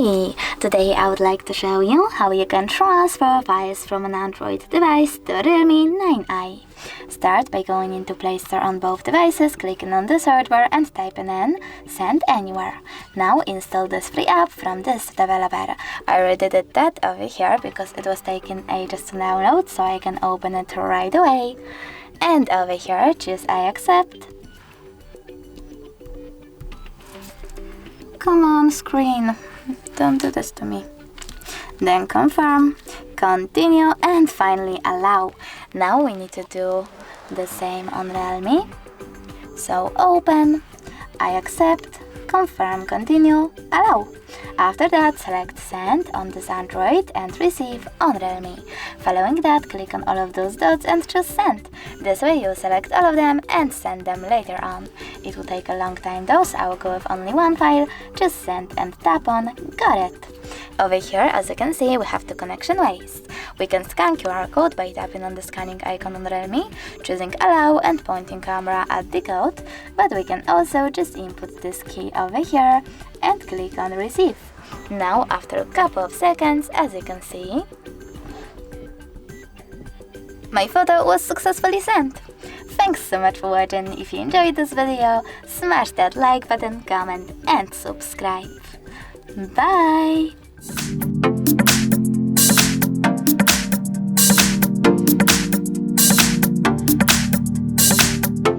me! Today I would like to show you how you can transfer files from an Android device to a Realme 9i. Start by going into Play Store on both devices, clicking on the search bar and typing in Send Anywhere. Now install this free app from this developer. I already did that over here because it was taking ages to download, so I can open it right away. And over here choose I accept. Come on, screen, don't do this to me. Then confirm, continue, and finally allow. Now we need to do the same on Realme. So open, I accept, confirm, continue, allow. After that, select Send on this Android and Receive on Realme. Following that, click on all of those dots and choose Send. This way you'll select all of them and send them later on. It will take a long time though, so I will go with only one file. Just send and tap on Got it. Over here, as you can see, we have two connection ways. We can scan QR code by tapping on the scanning icon on Realme, choosing Allow and pointing camera at the code, but we can also just input this key over here and click on Receive. Now, after a couple of seconds, as you can see, my photo was successfully sent. Thanks so much for watching. If you enjoyed this video, smash that like button, comment and subscribe. Bye!